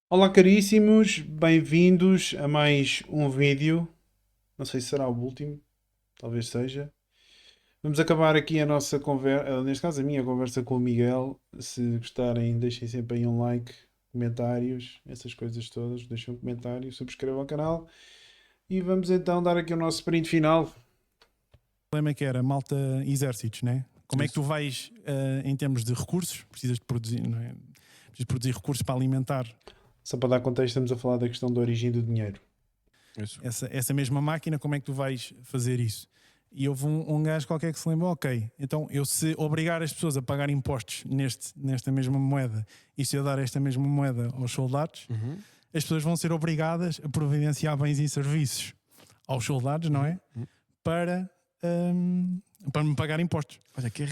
Olá caríssimos, bem-vindos a mais um vídeo. Não sei se será o último, talvez seja. Vamos acabar aqui a nossa conversa, neste caso a minha conversa com o Miguel. Se gostarem, deixem sempre aí um like, comentários, essas coisas todas. Deixem um comentário, subscrevam o canal. E vamos então dar aqui o nosso sprint final. O problema é que era malta exércitos, né? Como é que tu vais, em termos de recursos, precisas de produzir, não é? Precisas de produzir recursos para alimentar Só para dar contexto, estamos a falar da questão da origem do dinheiro. essa mesma máquina, como é que tu vais fazer isso? E houve um gajo qualquer que se lembrou, ok, então eu se obrigar as pessoas a pagar impostos nesta mesma moeda e se eu dar esta mesma moeda aos soldados, as pessoas vão ser obrigadas a providenciar bens e serviços aos soldados, não é? Para me pagar impostos. Olha, que é,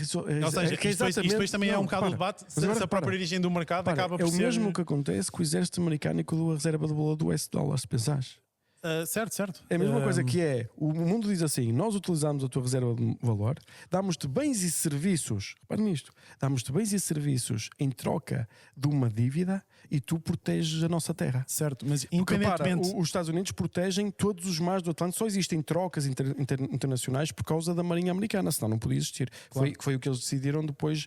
Ou seja, que é isto depois também é um bocado o debate se a própria origem do mercado acaba por é o ser... mesmo que acontece com o exército americano e com a reserva de valor do US dólar, se pensares. Certo. É a mesma coisa que é, o mundo diz assim, nós utilizamos a tua reserva de valor, damos-te bens e serviços, repare nisto, damos-te bens e serviços em troca de uma dívida e tu proteges a nossa terra. Certo, mas Porque independentemente... repara, os Estados Unidos protegem todos os mares do Atlântico, só existem trocas internacionais por causa da Marinha Americana, senão não podia existir. Claro. Foi o que eles decidiram depois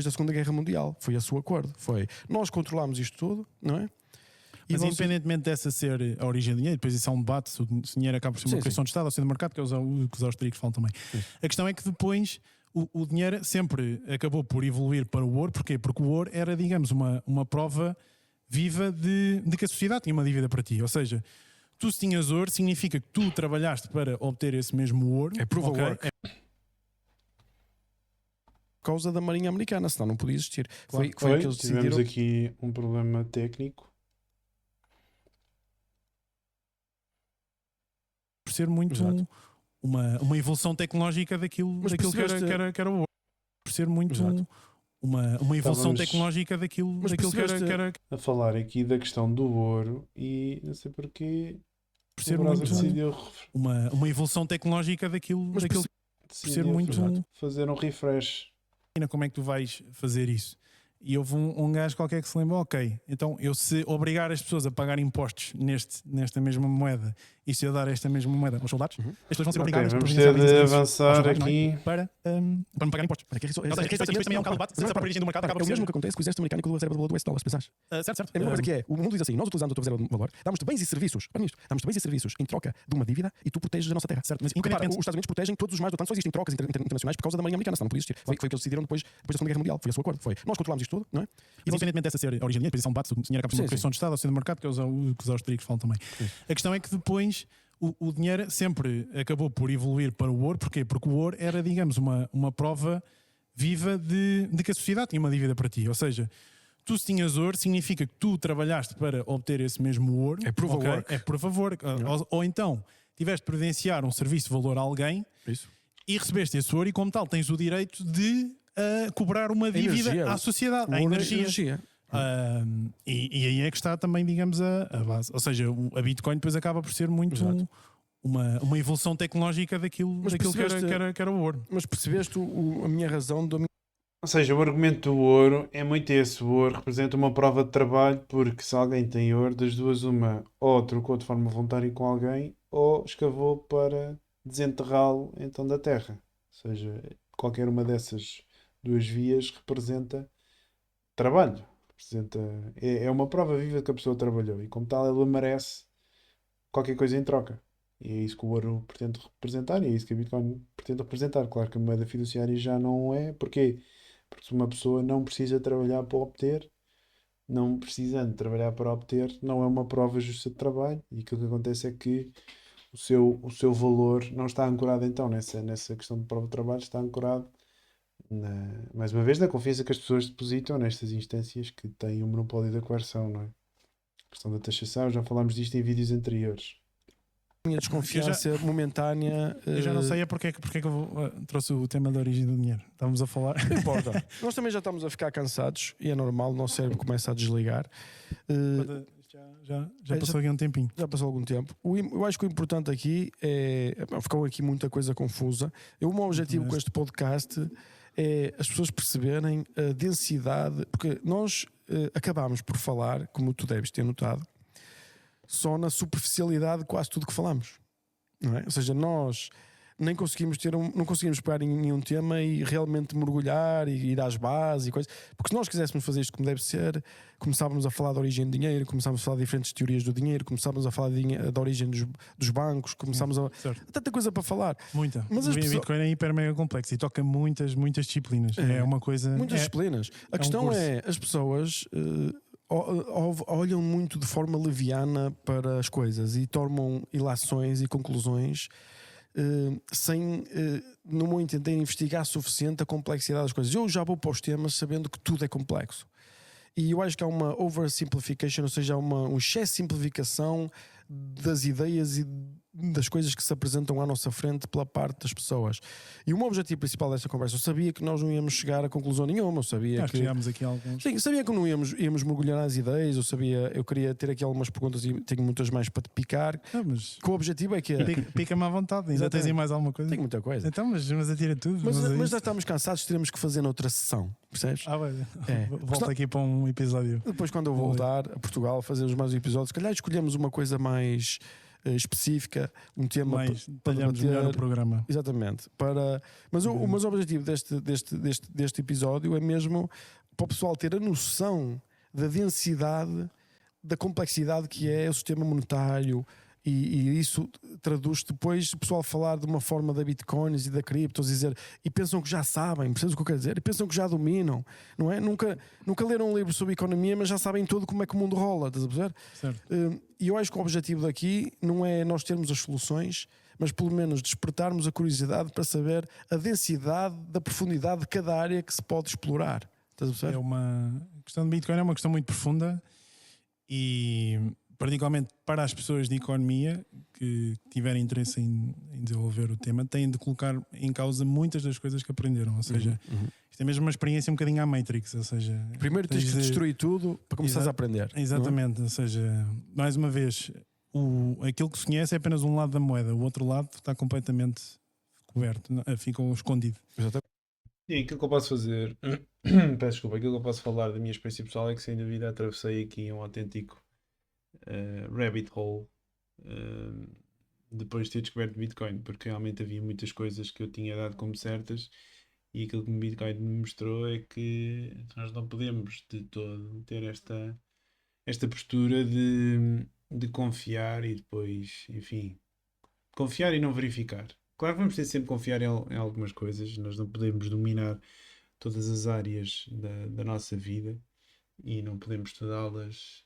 da Segunda Guerra Mundial, foi a seu acordo. Foi, nós controlámos isto tudo, não é? Mas independentemente dessa ser a origem do dinheiro, depois isso é um debate se o dinheiro acaba por ser uma criação de Estado ou ser de mercado, que é o que os austríacos falam também. Sim. A questão é que depois o dinheiro sempre acabou por evoluir para o ouro. Porquê? Porque o ouro era, digamos, uma prova viva de que a sociedade tinha uma dívida para ti. Ou seja, tu se tinhas ouro, significa que tu trabalhaste para obter esse mesmo ouro. É proof of work. Por causa da Marinha Americana, senão não podia existir. Claro. Foi que eles Tivemos decidiram. aqui um problema técnico. Por ser muito uma evolução tecnológica daquilo que era o ouro. Por ser muito uma evolução tecnológica daquilo que era... A falar aqui da questão do ouro e não sei porquê. Por ser o Brasa muito decidiu uma evolução tecnológica daquilo por ser muito... fazer um refresh. Como é que tu vais fazer isso? E houve um gajo qualquer que se lembrou, ok, então eu se obrigar as pessoas a pagar impostos nesta mesma moeda e se eu dar esta mesma moeda aos soldados, as pessoas vão ser obrigadas a Vamos ter de avançar aqui para me pagar impostos. Ou seja, isto depois também é um bocado de debate se a própria origem do mercado acaba É por o ser... mesmo que acontece com o exército americano e com a reserva de valor do US dólar, se pensares. Certo. É a mesma coisa que é, o mundo diz assim, nós utilizamos a tua reserva de valor, damos-te bens e serviços, repare nisto, damos-te bens e serviços em troca de uma dívida e tu proteges a nossa terra. Certo, mas Porque, repara, independentemente... os Estados Unidos protegem todos os mares do Atlântico, só existem trocas internacionais por causa da Marinha Americana, senão não podia existir. Foi o que eles decidiram depois da Segunda Guerra Mundial, foi a seu acordo. Foi, nós controlámos isto tudo, não é? E independentemente dessa ser a origem do dinheiro, depois isso é um debate se o dinheiro acaba por ser uma criação de Estado ou ser de mercado, que é o que os austríacos falam também. A questão é que depois o dinheiro sempre acabou por evoluir para o ouro. Porquê? Porque o ouro era, digamos, uma prova viva de que a sociedade tinha uma dívida para ti. Ou seja, tu se tinhas ouro, significa que tu trabalhaste para obter esse mesmo ouro. É proof of work. É por favor. Ou então tiveste de providenciar um serviço de valor a alguém e recebeste esse ouro e, como tal, tens o direito de cobrar uma dívida à sociedade, à energia. E aí é que está também, digamos, a base. Ou seja, a Bitcoin depois acaba por ser muito uma evolução tecnológica daquilo que era o ouro. Mas percebeste a minha razão do... Ou seja, o argumento do ouro é muito esse. O ouro representa uma prova de trabalho, porque se alguém tem ouro, das duas uma, ou trocou de forma voluntária com alguém, ou escavou para desenterrá-lo então da terra. Ou seja, qualquer uma dessas duas vias representa trabalho. É uma prova viva que a pessoa trabalhou e, como tal, ela merece qualquer coisa em troca. E é isso que o ouro pretende representar e é isso que a Bitcoin pretende representar. Claro que a moeda fiduciária já não é. Porquê? Porque se uma pessoa não precisa trabalhar para obter, não precisando trabalhar para obter, não é uma prova justa de trabalho. E aquilo que acontece é que o seu valor não está ancorado então nessa questão de prova de trabalho, está ancorado mais uma vez, na confiança que as pessoas depositam nestas instâncias que têm o monopólio da coerção, não é? A questão da taxação, já falámos disto em vídeos anteriores. Minha desconfiança momentânea. Eu já não sei porque é que eu trouxe o tema da origem do dinheiro. Estávamos a falar. Não importa. Nós também já estamos a ficar cansados e é normal, o nosso cérebro começa a desligar. Já passou aqui um tempinho. Já passou algum tempo. Eu acho que o importante aqui ficou aqui muita coisa confusa. O meu objetivo com este podcast é as pessoas perceberem a densidade, porque nós acabámos por falar, como tu deves ter notado, só na superficialidade de quase tudo que falamos, não é? Ou seja, nós nem conseguimos não conseguimos pegar em nenhum tema e realmente mergulhar e ir às bases e coisas, porque se nós quiséssemos fazer isto como deve ser, começávamos a falar da origem do dinheiro, começávamos a falar de diferentes teorias do dinheiro, começávamos a falar da origem dos bancos, começámos a tanta coisa para falar. Muita. Mas O Bitcoin é hiper mega complexo e toca muitas disciplinas. É uma coisa. Muitas disciplinas. A questão é, as pessoas olham muito de forma leviana para as coisas e tomam ilações e conclusões sem, no meu entender, investigar suficiente a complexidade das coisas. Eu já vou para os temas sabendo que tudo é complexo. E eu acho que há uma oversimplification, ou seja, há um excesso de simplificação das ideias e das coisas que se apresentam à nossa frente pela parte das pessoas. E o meu objetivo principal desta conversa, eu sabia que nós não íamos chegar a conclusão nenhuma, eu sabia que chegámos aqui a alguns. Sim, sabia que não íamos mergulhar nas ideias, eu queria ter aqui algumas perguntas e tenho muitas mais para te picar. Mas o objetivo é que pica-me à vontade, ainda tens aí mais alguma coisa? Tenho muita coisa. Então, mas atira tudo. Mas já estamos cansados, teremos que fazer noutra sessão, percebes? Volta aqui para um episódio. Depois, quando eu voltar a Portugal, fazer os mais episódios, se calhar escolhemos uma coisa mais específica, um tema mais detalhamos melhor o programa. Exatamente. Mas o objetivo deste episódio é mesmo para o pessoal ter a noção da densidade, da complexidade que é o sistema monetário. E isso traduz depois o pessoal falar de uma forma da bitcoins e da criptos e pensam que já sabem, percebes o que eu quero dizer? E pensam que já dominam, não é? Nunca leram um livro sobre economia, mas já sabem tudo como é que o mundo rola, estás a perceber? E eu acho que o objetivo daqui não é nós termos as soluções, mas pelo menos despertarmos a curiosidade para saber a densidade da profundidade de cada área que se pode explorar. Estás a perceber? A questão de Bitcoin é uma questão muito profunda e particularmente para as pessoas de economia que tiverem interesse em desenvolver o tema, têm de colocar em causa muitas das coisas que aprenderam. Ou seja, isto é mesmo uma experiência um bocadinho à Matrix. Ou seja, primeiro tens que destruir tudo para começares a aprender. Exatamente. Ou seja, mais uma vez, aquilo que se conhece é apenas um lado da moeda, o outro lado está completamente coberto, ficou escondido. Exatamente. E aquilo que eu posso fazer, peço desculpa, aquilo que eu posso falar da minha experiência pessoal é que sem dúvida atravessei aqui um autêntico rabbit hole depois de ter descoberto Bitcoin, porque realmente havia muitas coisas que eu tinha dado como certas e aquilo que o Bitcoin me mostrou é que nós não podemos de todo ter esta postura de confiar e depois, enfim, confiar e não verificar. Claro que vamos ter sempre que confiar em algumas coisas, nós não podemos dominar todas as áreas da nossa vida e não podemos estudá-las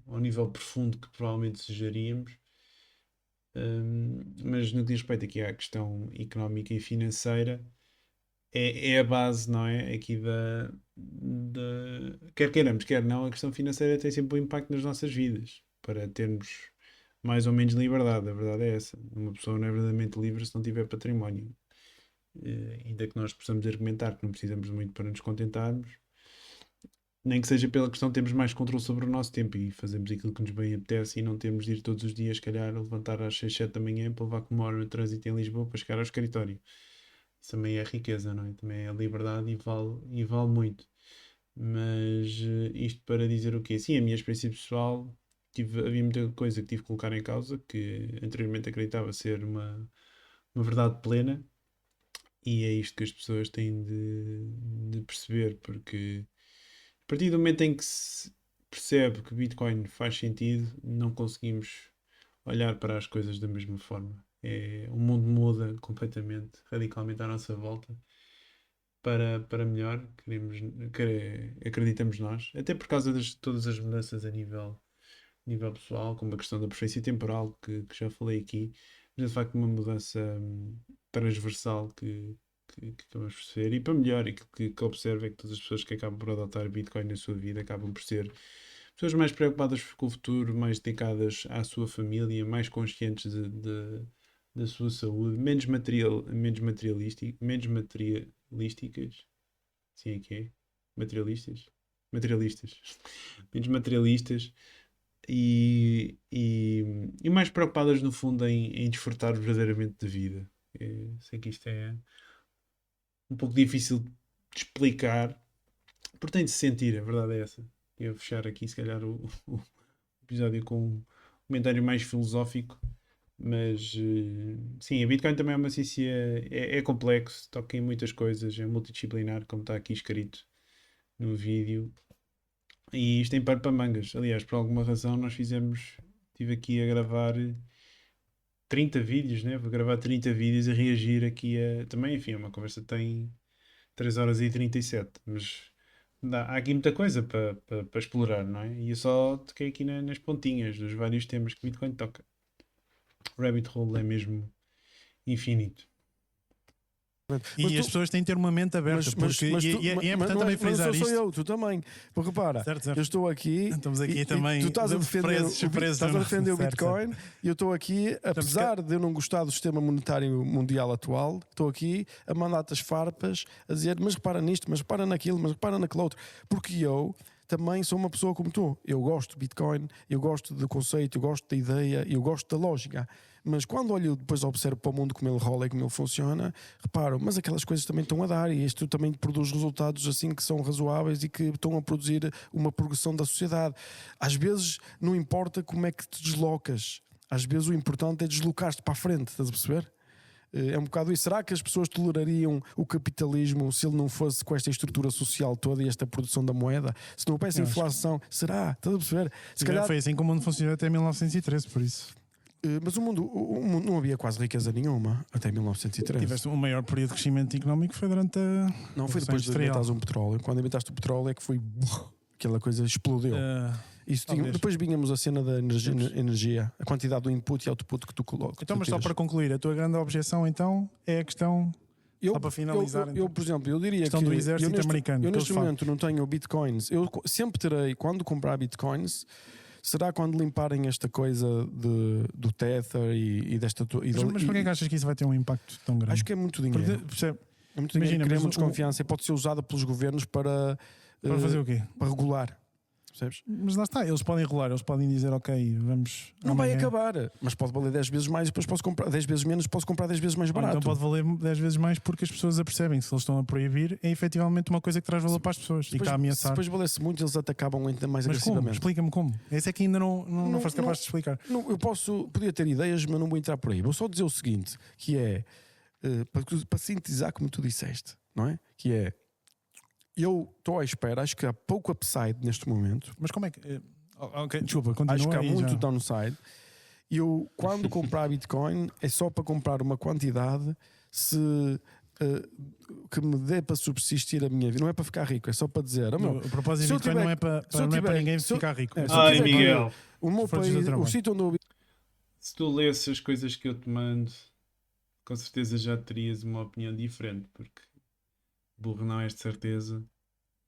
ao nível profundo que provavelmente desejaríamos. Mas no que diz respeito aqui à questão económica e financeira, é a base, não é? Aqui quer queiramos, quer não, a questão financeira tem sempre um impacto nas nossas vidas, para termos mais ou menos liberdade. A verdade é essa. Uma pessoa não é verdadeiramente livre se não tiver património. Ainda que nós possamos argumentar que não precisamos muito para nos contentarmos, nem que seja pela questão de termos mais controle sobre o nosso tempo e fazemos aquilo que nos bem apetece e não temos de ir todos os dias, se calhar, levantar às 6, 7 da manhã para levar com uma hora no trânsito em Lisboa para chegar ao escritório. Isso também é riqueza, não é? Também é a liberdade e vale muito. Mas isto para dizer o quê? Sim, a minha experiência pessoal, havia muita coisa que tive que colocar em causa, que anteriormente acreditava ser uma verdade plena, e é isto que as pessoas têm de perceber, porque a partir do momento em que se percebe que Bitcoin faz sentido, não conseguimos olhar para as coisas da mesma forma. O mundo muda completamente, radicalmente à nossa volta, para melhor, acreditamos nós, até por causa de todas as mudanças a nível pessoal, como a questão da preferência temporal, que já falei aqui, mas de facto uma mudança transversal que acabamos por ser, e para melhor, aquilo que observo é que todas as pessoas que acabam por adotar Bitcoin na sua vida acabam por ser pessoas mais preocupadas com o futuro, mais dedicadas à sua família, mais conscientes da sua saúde, menos materialísticas, sim é que é, materialistas, menos materialistas, e mais preocupadas no fundo em desfrutar verdadeiramente de vida. Sei que isto é um pouco difícil de explicar, porque tem de se sentir, a verdade é essa. Eu vou fechar aqui, se calhar, o episódio com um comentário mais filosófico, mas sim, a Bitcoin também é uma ciência, é complexo, toca em muitas coisas, é multidisciplinar, como está aqui escrito no vídeo, e isto tem pano para mangas. Aliás, por alguma razão, estive aqui a gravar 30 vídeos, né? Vou gravar 30 vídeos a reagir aqui a. Também, enfim, é uma conversa que tem 3 horas e 37, mas há aqui muita coisa para explorar, não é? E eu só toquei aqui nas pontinhas dos vários temas que Bitcoin toca. O rabbit hole é mesmo infinito. E as pessoas têm de ter uma mente aberta, porque é importante também frisar isto. Não sou isto. eu, tu também. Porque repara, Certo. eu estou aqui. Estamos aqui e também. Tu estás a defender, o Bitcoin e eu estou aqui, apesar de eu não gostar do sistema monetário mundial atual, estou aqui a mandar-te as farpas, a dizer, mas repara nisto, mas repara naquilo, mas repara naquele outro. Porque eu também sou uma pessoa como tu. Eu gosto de Bitcoin, eu gosto do conceito, eu gosto da ideia, eu gosto da lógica. Mas quando olho, depois observo para o mundo como ele rola e como ele funciona, reparo, mas aquelas coisas também estão a dar e isto também produz resultados assim que são razoáveis e que estão a produzir uma progressão da sociedade. Às vezes não importa como é que te deslocas, às vezes o importante é deslocar-te para a frente, estás a perceber? É um bocado isso. Será que as pessoas tolerariam o capitalismo se ele não fosse com esta estrutura social toda e esta produção da moeda? Se não houvesse inflação, será? Estás a perceber? Se calhar foi assim como o mundo funcionou até 1913, por isso. Mas o mundo não havia quase riqueza nenhuma até 1913. Tiveste o maior período de crescimento económico foi durante a. Não, foi depois de inventares um petróleo. Quando inventaste o petróleo é que foi. Aquela coisa explodiu. Depois vinhamos a cena da energia, a quantidade do input e output que tu colocas. Então, mas só para concluir, a tua grande objeção então é a questão. Só para finalizar. Eu, por exemplo, eu diria que do exército americano. Eu neste momento não tenho bitcoins. Eu sempre terei, quando comprar bitcoins. Será quando limparem esta coisa do Tether e desta... Mas porquê que achas que isso vai ter um impacto tão grande? Acho que é muito dinheiro. É muito dinheiro, cria uma desconfiança e pode ser usada pelos governos para fazer o quê? Para regular. Percebes? Mas lá está, eles podem regular, eles podem dizer ok, vamos. Não vai acabar, mas pode valer 10 vezes mais e depois posso comprar 10 vezes menos, posso comprar 10 vezes mais barato. Então pode valer 10 vezes mais porque as pessoas apercebem que se eles estão a proibir é efetivamente uma coisa que traz valor para as pessoas e está a ameaçar. Se depois valesse muito, eles até acabam ainda mais mas agressivamente. Como? Explica-me como. Esse é que ainda não foste capaz de explicar. Eu podia ter ideias, mas não vou entrar por aí. Vou só dizer o seguinte, que é para sintetizar como tu disseste, não é? Que é eu estou à espera, acho que há pouco upside neste momento. Mas como é que. Ok, desculpa, continua. Acho que há muito downside. E eu, quando comprar Bitcoin, é só para comprar uma quantidade que me dê para subsistir a minha vida. Não é para ficar rico, é só para dizer. O propósito de Bitcoin não é para ninguém ficar rico. Ai, Miguel. O meu país, o sítio onde eu... Se tu lesses as coisas que eu te mando, com certeza já terias uma opinião diferente, porque burro não és de certeza,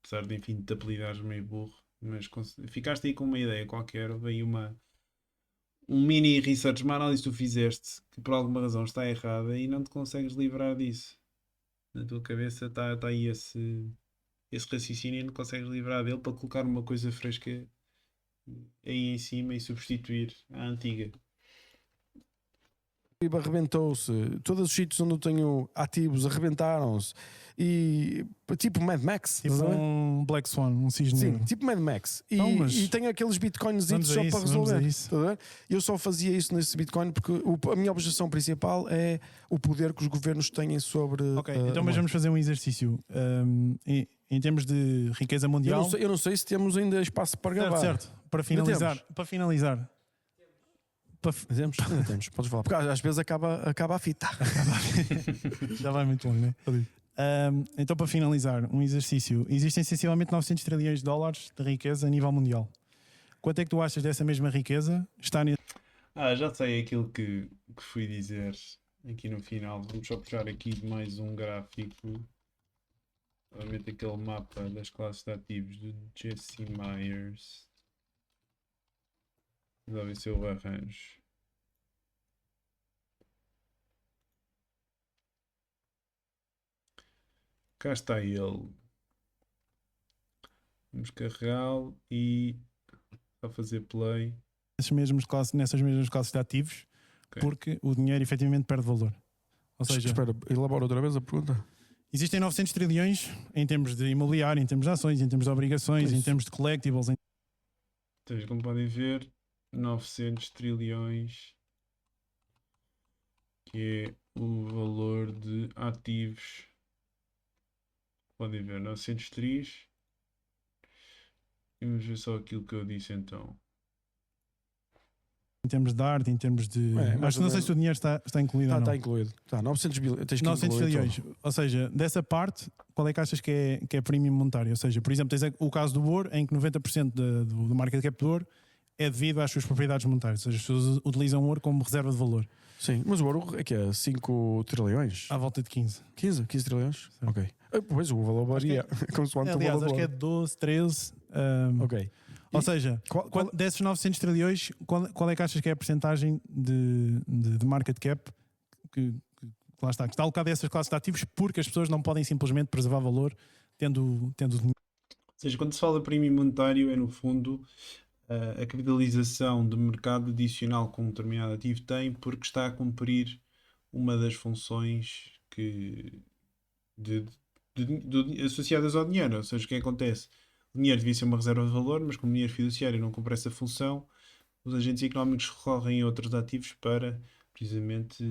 apesar de, enfim, te apelidares meio burro, mas ficaste aí com uma ideia qualquer, veio um mini research, uma análise que tu fizeste, que por alguma razão está errada e não te consegues livrar disso. Na tua cabeça está aí esse raciocínio e não consegues livrar dele para colocar uma coisa fresca aí em cima e substituir a antiga. Arrebentou-se, todos os sítios onde eu tenho ativos arrebentaram-se e tipo Mad Max, tipo um Black Swan, um cisne negro. Sim, tipo Mad Max e tenho aqueles bitcoins só para resolver. Eu só fazia isso nesse bitcoin porque a minha objeção principal é o poder que os governos têm sobre. Ok, então mas vamos fazer um exercício em termos de riqueza mundial. Eu não sei se temos ainda espaço para gravar. Certo. Para finalizar. Temos, podes falar. Porque às vezes acaba a fita. Já vai muito longe, não é? Então, para finalizar, um exercício. Existem sensivelmente 900 trilhões de dólares de riqueza a nível mundial. Quanto é que tu achas dessa mesma riqueza está nesse... Já sei aquilo que fui dizer aqui no final. Vamos só puxar aqui mais um gráfico. Obviamente aquele mapa das classes de ativos do Jesse Myers. Vamos ver se eu arranjo. Cá está ele. Vamos carregá-lo e a fazer play. nessas mesmas classes de ativos, Ok. porque o dinheiro efetivamente perde valor. Ou seja, Espera, elabora outra vez a pergunta. existem 900 trilhões em termos de imobiliário, em termos de ações, em termos de obrigações, em Isso. termos de collectibles. Então, como podem ver, 900 trilhões, que é o valor de ativos. Podem ver, 900 tris. E vamos ver só aquilo que eu disse então. Em termos de arte, em termos de. mais Acho que ou não sei menos. se o dinheiro está incluído ou não. Está incluído. Tá, 900 bilhões. Tens que 900 incluir trilhões. tudo. Ou seja, dessa parte, qual é que achas que é premium monetário? Ou seja, por exemplo, tens o caso do ouro, em que 90% do market cap do ouro é devido às suas propriedades monetárias. Ou seja, as pessoas utilizam ouro como reserva de valor. Sim, mas o ouro é que é 5 trilhões? À volta de 15. 15 trilhões? Sim. Ok. Pois o valor varia. Consoante o Aliás, valor acho do que é ouro. 12, 13. Ok. Ou E seja, qual- desses 900 trilhões, qual é que achas que é a percentagem de market cap que lá está, que está alocada a essas classes de ativos, porque as pessoas não podem simplesmente preservar valor tendo dinheiro? Ou seja, quando se fala premium monetário, é no fundo a capitalização de mercado adicional que um determinado ativo tem porque está a cumprir uma das funções associadas ao dinheiro. Ou seja, o que acontece? O dinheiro devia ser uma reserva de valor, mas como o dinheiro fiduciário não cumpre essa função, os agentes económicos recorrem a outros ativos para, precisamente,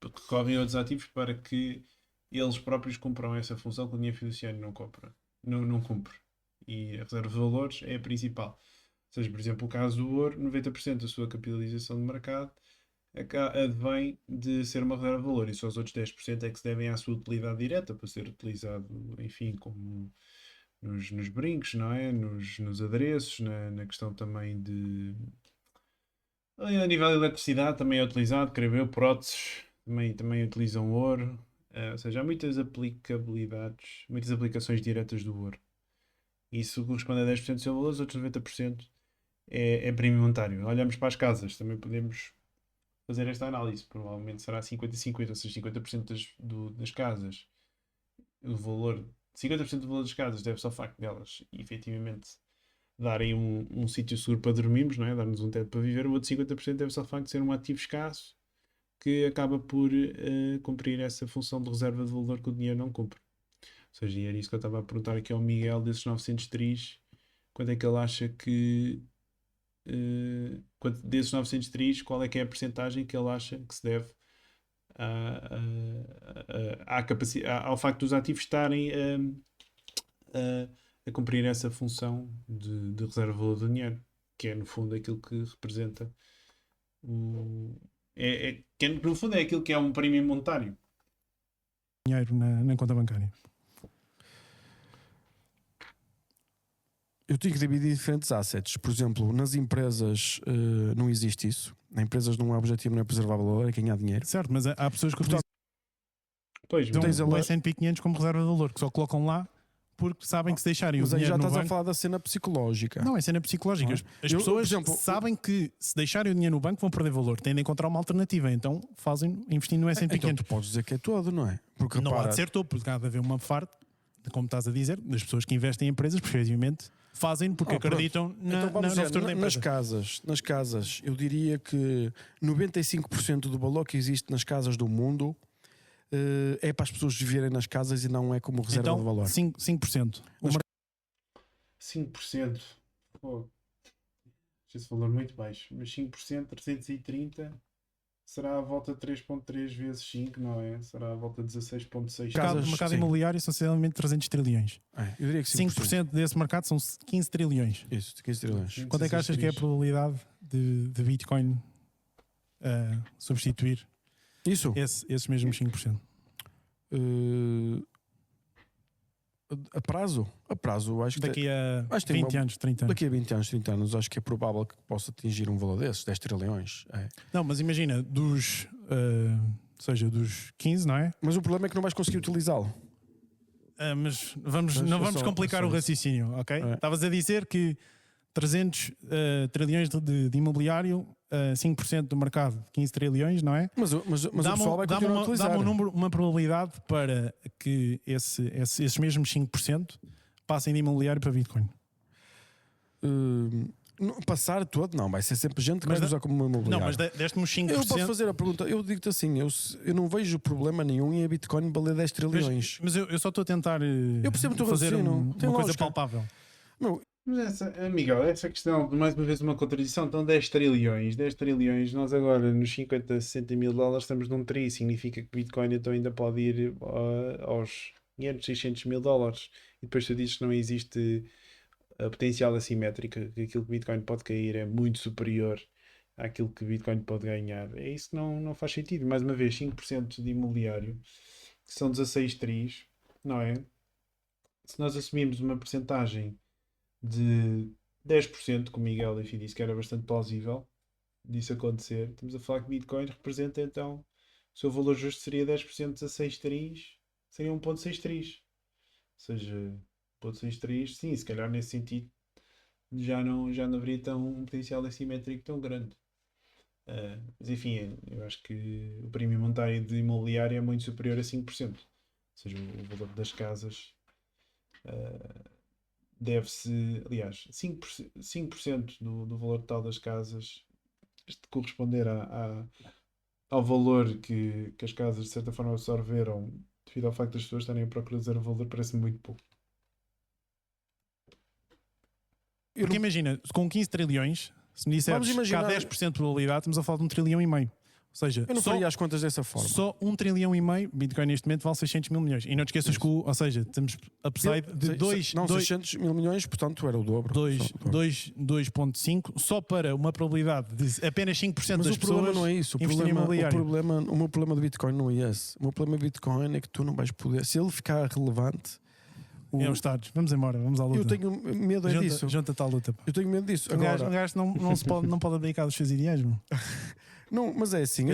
recorrem a outros ativos para que eles próprios cumpram essa função que o dinheiro fiduciário não cumpre. Não cumpre. E a reserva de valores é a principal. Ou seja, por exemplo, o caso do ouro, 90% da sua capitalização de mercado advém de ser uma reserva de valor e só os outros 10% é que se devem à sua utilidade direta para ser utilizado, enfim, como nos brincos, não é? Nos adereços, na questão também de... A nível de eletricidade também é utilizado, creio eu, próteses também utilizam ouro. Ou seja, há muitas aplicabilidades, muitas aplicações diretas do ouro. Isso corresponde a 10% do seu valor, os outros 90% é premium monetário. Olhamos para as casas, também podemos fazer esta análise. Provavelmente será 50-50, ou seja, 50% das casas. O valor, 50% do valor das casas deve-se ao facto delas efetivamente darem um sítio seguro para dormirmos, não é? Dar-nos um teto para viver. O outro 50% deve-se ao facto de ser um ativo escasso que acaba por cumprir essa função de reserva de valor que o dinheiro não cumpre. Ou seja, e era isso que eu estava a perguntar aqui ao Miguel desses 900 tris. Quando é que ele acha que desses 900 tris, qual é que é a percentagem que ele acha que se deve ao facto dos ativos estarem a cumprir essa função de reserva de valor do dinheiro, que é no fundo aquilo que representa que no fundo é aquilo que é um prémio monetário. Dinheiro na conta bancária. Eu tenho que dividir diferentes assets. Por exemplo, nas empresas não existe isso. Nas empresas não é objetivo, não é preservar valor, é ganhar dinheiro. Certo, mas há pessoas que utilizam Pois, o S&P 500 como reserva de valor, que só colocam lá porque sabem que se deixarem o Mas aí dinheiro já no estás banco... a falar da cena psicológica. Não, é cena psicológica. Não é? As Eu, pessoas por exemplo, sabem que se deixarem o dinheiro no banco vão perder valor. Têm de encontrar uma alternativa. Então fazem investindo no S&P Então 500. tu podes dizer que é todo, não é? Porque Não há repara, de ser todo, porque há de haver uma parte, como estás a dizer, das pessoas que investem em empresas, porque efetivamente fazem porque pronto. acreditam Então vamos no dizer, futuro da nas empresa. casas, eu diria que 95% do valor que existe nas casas do mundo é para as pessoas viverem nas casas e não é como reserva Então, de valor. 5%. Nas 5%. Pô, esse valor muito baixo. Mas 5%, 330 será à volta de 3.3 vezes 5, não é? Será à volta de 16.6. Casas, O mercado sim. imobiliário são essencialmente 300 trilhões. Eu diria que 5%. 5% desse mercado são 15 trilhões. Isso, 15 trilhões. Quanto é que achas que é a probabilidade de Bitcoin substituir Isso. esses mesmos 5%? A prazo? A prazo, acho que Daqui a acho que tem 20 anos, 30 anos. daqui a 20 anos, 30 anos, acho que é provável que possa atingir um valor desses, 10 trilhões. É. Não, mas imagina, dos 15, não é? Mas o problema é que não vais conseguir utilizá-lo. Mas Mas não é vamos só- complicar é o só raciocínio, ok? É. Estavas a dizer que 300 trilhões de imobiliário, 5% do mercado, 15 trilhões, não é? Mas o pessoal vai continuar a utilizar. Dá-me uma probabilidade para que esses mesmos 5% passem de imobiliário para Bitcoin. Passar todo, não, vai ser sempre gente que Mas vai usar como imobiliário. Não, mas deste-me os 5%. Eu posso fazer a pergunta, eu digo-te assim, eu não vejo problema nenhum em a Bitcoin valer 10 trilhões. Mas eu só estou a tentar Eu percebo o teu fazer raciocínio, tem uma coisa lógica. palpável. Meu, Mas Miguel, essa questão, mais uma vez uma contradição, então 10 trilhões, 10 trilhões, nós agora nos 50, 60 mil dólares estamos num tri, significa que Bitcoin então ainda pode ir aos 500, 600 mil dólares, e depois tu dizes que não existe a potencial assimétrica, que aquilo que Bitcoin pode cair é muito superior àquilo que Bitcoin pode ganhar. É isso que não faz sentido. Mais uma vez, 5% de imobiliário, que são 16 tris, não é? Se nós assumirmos uma percentagem de 10%, como Miguel enfim, disse que era bastante plausível disso acontecer, estamos a falar que Bitcoin representa então, o seu valor justo seria 10% de 16 tris, seria 1.6 tris. Ou seja, 1.6 tris, sim, se calhar nesse sentido já não haveria um potencial assimétrico tão grande. Mas enfim, eu acho que o prémio monetário de imobiliário é muito superior a 5%. Ou seja, o valor das casas deve-se, aliás, 5% do valor total das casas, isto de corresponder ao valor que as casas de certa forma absorveram devido ao facto das pessoas estarem a procurar dizer o valor, parece-me muito pouco. Porque imagina, com 15 trilhões, se me disseres que há 10% de probabilidade, estamos a falar de 1,5 trilhão. Ou seja, eu não faria as contas dessa forma. Só 1,5 trilhão, Bitcoin neste momento vale 600 mil milhões. E não te esqueças que, ou seja, temos upside de 600 mil milhões, portanto era o dobro. 2,5 só para uma probabilidade de apenas 5% Mas das pessoas. Mas o problema não é isso. O meu problema do Bitcoin não é esse. O meu problema do Bitcoin é que tu não vais poder. Se ele ficar relevante. É os Estados. Vamos embora, vamos à luta. Eu tenho medo disso. Junta-te à luta. Eu tenho medo disso. Um gajo não pode abdicar dos seus ideais, mano. Não, mas é assim.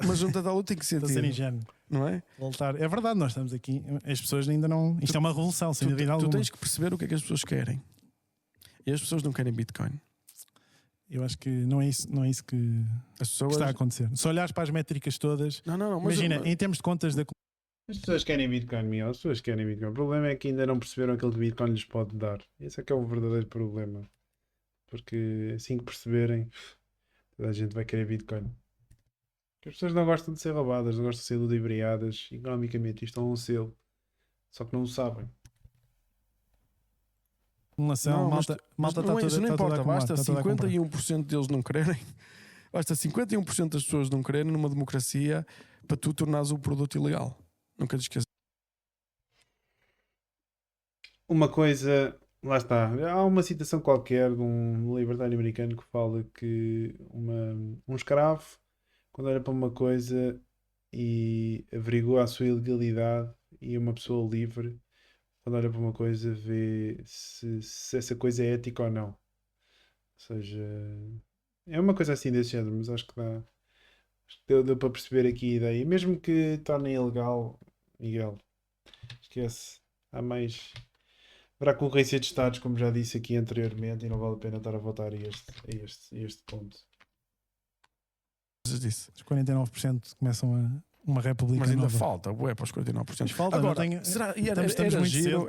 Mas junta-te à luta tem que ser. Estou a ser ingênuo. Não é? Voltar. É verdade, nós estamos aqui. As pessoas ainda não. Isto é uma revolução, sem dúvida alguma. Tu tens que perceber o que é que as pessoas querem. E as pessoas não querem Bitcoin. Eu acho que não é isso que está a acontecer. Se olhares para as métricas todas, imagina, em termos de contas da. As pessoas querem Bitcoin, Miguel. As pessoas querem Bitcoin. O problema é que ainda não perceberam aquilo que Bitcoin lhes pode dar. Esse é que é o verdadeiro problema. Porque assim que perceberem, toda a gente vai querer Bitcoin. Porque as pessoas não gostam de ser roubadas, não gostam de ser ludibriadas. Economicamente, isto é um selo. Só que não o sabem. Malta está isso não importa. Basta 51% deles não quererem. Basta 51% das pessoas não quererem numa democracia para tu tornares o produto ilegal. Nunca te esqueças. Uma coisa, lá está. Há uma citação qualquer de um libertário americano que fala que um escravo, quando olha para uma coisa e averigua a sua ilegalidade, e uma pessoa livre, quando olha para uma coisa, vê se essa coisa é ética ou não. Ou seja, é uma coisa assim desse género, mas acho que dá. Acho que deu para perceber aqui a ideia. E mesmo que tornem ilegal, Miguel, esquece. Haverá concorrência de Estados, como já disse aqui anteriormente, e não vale a pena estar a voltar a este ponto. Disso. Os 49% começam uma república. Mas ainda nova. falta, para os 49%. Mas falta, agora, não tenho, será,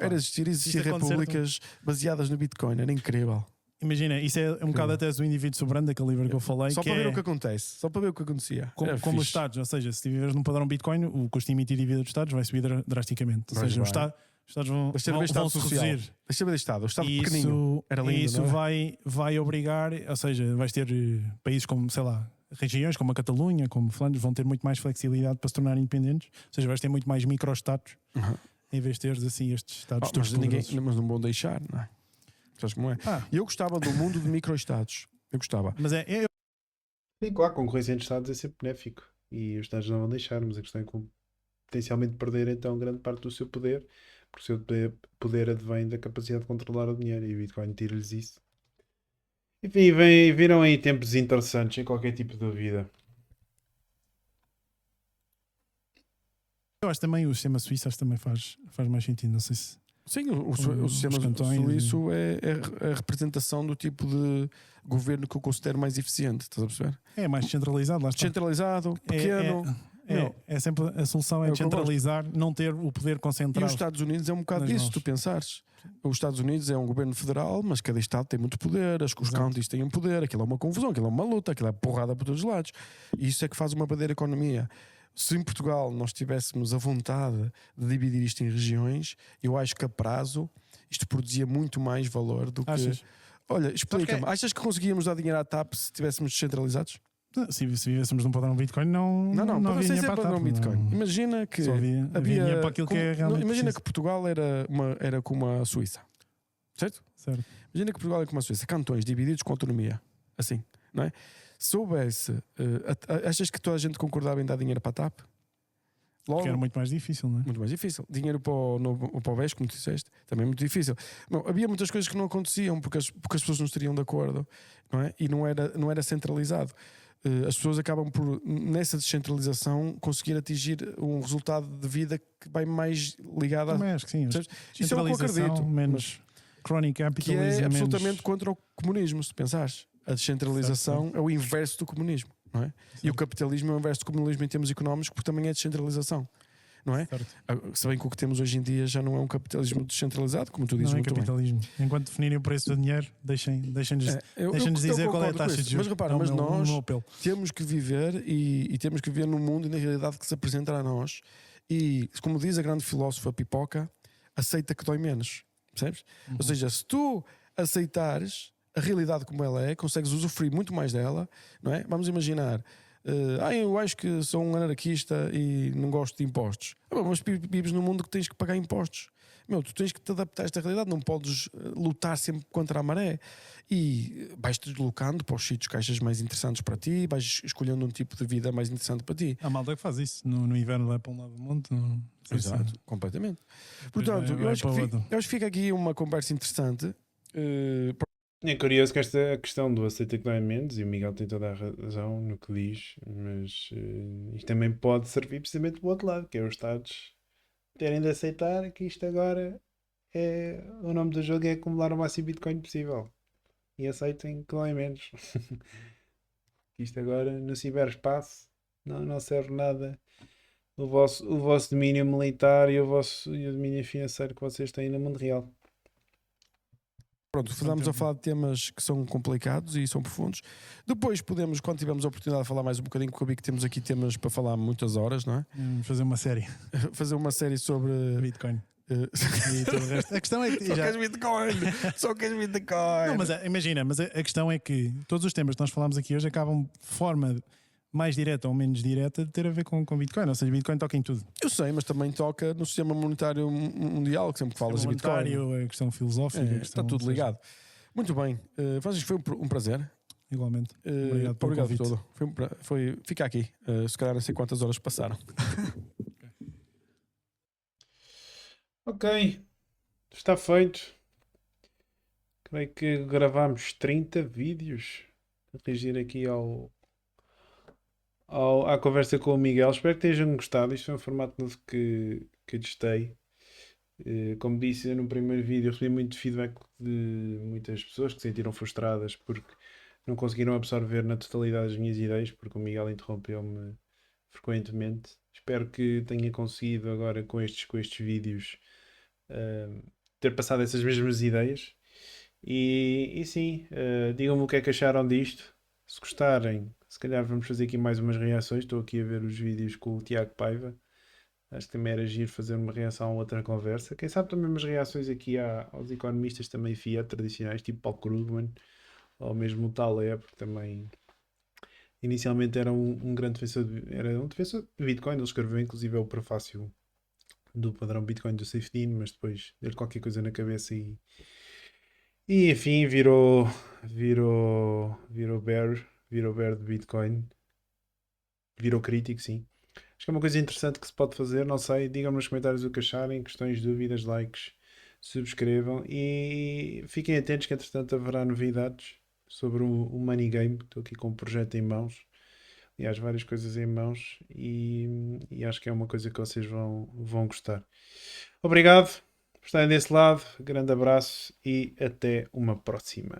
era existir repúblicas baseadas no Bitcoin, era incrível. Imagina, isso é um bocado a tese do indivíduo soberano, daquele livro que eu falei. Só para ver o que acontece, só para ver o que acontecia. Como os Estados, ou seja, se viveres num padrão Bitcoin, o custo de emitir dívida dos Estados vai subir drasticamente. Ou seja, os Estados vão se reduzir. Deixa ver o Estado pequenino. Era lindo, isso vai obrigar, ou seja, vais ter países como, sei lá, regiões como a Catalunha, como Flandres, vão ter muito mais flexibilidade para se tornarem independentes. Ou seja, vais ter muito mais micro-estados em vez de teres assim estes Estados todos poderosos. Mas não vão deixar, não é? Sabes como é? Eu gostava do mundo de micro-estados. Eu gostava. Mas Sim, claro, a concorrência entre Estados é sempre benéfico. E os Estados não vão deixar, mas a questão é que potencialmente perder então grande parte do seu poder, porque o seu poder advém da capacidade de controlar o dinheiro, e o Bitcoin tira-lhes isso. Enfim, viram aí tempos interessantes em qualquer tipo de vida. Eu acho também o sistema suíço também faz mais sentido, não sei se... Sim, o sistema suíço é a representação do tipo de governo que eu considero mais eficiente, estás a perceber? É mais descentralizado, lá está. Descentralizado, pequeno, É sempre a solução é É o que eu gosto. descentralizar, não ter o poder E concentrado. os Estados Unidos é um bocado nas disso, mãos. se tu pensares. Os Estados Unidos é um governo federal, mas cada estado tem muito poder, os Exato. counties têm um poder, aquilo é uma confusão, aquilo é uma luta, aquilo é porrada por todos os lados. E isso é que faz uma verdadeira economia. Se em Portugal nós tivéssemos a vontade de dividir isto em regiões, eu acho que a prazo isto produzia muito mais valor do que. Achas? Olha, explica-me, que achas que conseguíamos dar dinheiro à TAP se estivéssemos descentralizados? Se vivêssemos num padrão Bitcoin, não Não, havia sem dinheiro ser para a padrão TAP, Bitcoin. não. Imagina que Só havia dinheiro para aquilo que é realmente imagina preciso. que Portugal era como a Suíça, certo? Certo. Imagina que Portugal é como a Suíça, cantões divididos com autonomia, assim, não é? Se houvesse, achas que toda a gente concordava em dar dinheiro para a TAP? Logo, Porque era muito mais difícil, não é? muito mais difícil. Dinheiro para o BES, como tu disseste, também é muito difícil. Não, havia muitas coisas que não aconteciam porque as pessoas não estariam de acordo, não é? E não era centralizado. As pessoas acabam por, nessa descentralização, conseguir atingir um resultado de vida que vai mais ligado a. Também acho que sim. Percebes? Isso é o que eu Centralização, acredito. menos chronic Que capitalism, é absolutamente menos... contra o comunismo, se pensares. A descentralização é o inverso do comunismo, não é? E o capitalismo é o inverso do comunismo em termos económicos, porque também é descentralização, não é? Certo. Se bem que o que temos hoje em dia já não é um capitalismo descentralizado, como tu dizes Não é muito bem. capitalismo. Enquanto definirem o preço do dinheiro, deixem-nos Eu dizer qual é a concordo com taxa isso. de juros. Mas repara, É o mas meu- nós o meu apelo. temos que viver e temos que viver num mundo e na realidade que se apresentará a nós. E, como diz a grande filósofa Pipoca, aceita que dói menos. Percebes? Ou seja, se tu aceitares a realidade como ela é, consegues usufruir muito mais dela, não é? Vamos imaginar, eu acho que sou um anarquista e não gosto de impostos. Mas vives num mundo que tens que pagar impostos. Tu tens que te adaptar a esta realidade, não podes lutar sempre contra a maré. E vais-te deslocando para os sítios que achas mais interessantes para ti, vais escolhendo um tipo de vida mais interessante para ti. A malta que faz isso. No inverno vai para um lado do mundo. Exato, completamente. Depois Portanto, vai eu acho para o que outro. fica aqui uma conversa interessante. É curioso que esta questão do aceita que dói menos, e o Miguel tem toda a razão no que diz, mas isto também pode servir precisamente do outro lado, que é os Estados terem de aceitar que isto agora é o nome do jogo é acumular o máximo Bitcoin possível. E aceitem que dói menos. Isto agora no ciberespaço não serve nada. O vosso domínio militar e o domínio financeiro que vocês têm no mundo real. Pronto, estamos a falar de temas que são complicados e são profundos. Depois podemos, quando tivermos a oportunidade de falar mais um bocadinho, porque eu vi que temos aqui temas para falar muitas horas, não é? Vamos fazer uma série Fazer uma série sobre. Bitcoin. E todo o resto. A questão é que Só queres Bitcoin! Só queres Bitcoin! Não, mas imagina, a questão é que todos os temas que nós falámos aqui hoje acabam de forma mais direta ou menos direta de ter a ver com Bitcoin. Ou seja, Bitcoin toca em tudo. Eu sei, mas também toca no sistema monetário mundial, que sempre que falas de Bitcoin. A questão filosófica. a questão, Está tudo ligado. Muito bem. Francisco, foi um prazer. Igualmente. Obrigado pelo Obrigado por convite. tudo. Fica aqui. Se calhar não sei quantas horas passaram. Ok, está feito. Creio que gravámos 30 vídeos a reagir aqui à conversa com o Miguel. Espero que tenham gostado. Isto foi um formato novo que testei. Como disse no primeiro vídeo, recebi muito feedback de muitas pessoas que se sentiram frustradas porque não conseguiram absorver na totalidade as minhas ideias, porque o Miguel interrompeu-me frequentemente. Espero que tenha conseguido agora com estes vídeos ter passado essas mesmas ideias. E sim, digam-me o que é que acharam disto. Se gostarem, se calhar vamos fazer aqui mais umas reações. Estou aqui a ver os vídeos com o Tiago Paiva. Acho que também era giro fazer uma reação a outra conversa. Quem sabe também umas reações aqui aos economistas também fiat tradicionais, tipo Paul Krugman, ou mesmo o Taleb, que também inicialmente era um grande defensor de Bitcoin. Ele escreveu inclusive o prefácio do padrão Bitcoin do Saifedean, mas depois deu qualquer coisa na cabeça e enfim, virou bear de Bitcoin. Virou crítico, sim. Acho que é uma coisa interessante que se pode fazer, não sei, digam-me nos comentários o que acharem, questões, dúvidas, likes, subscrevam e fiquem atentos que entretanto haverá novidades sobre o Money Game. Estou aqui com um projeto em mãos, aliás, várias coisas em mãos e acho que é uma coisa que vocês vão gostar. Obrigado por estarem desse lado, grande abraço e até uma próxima.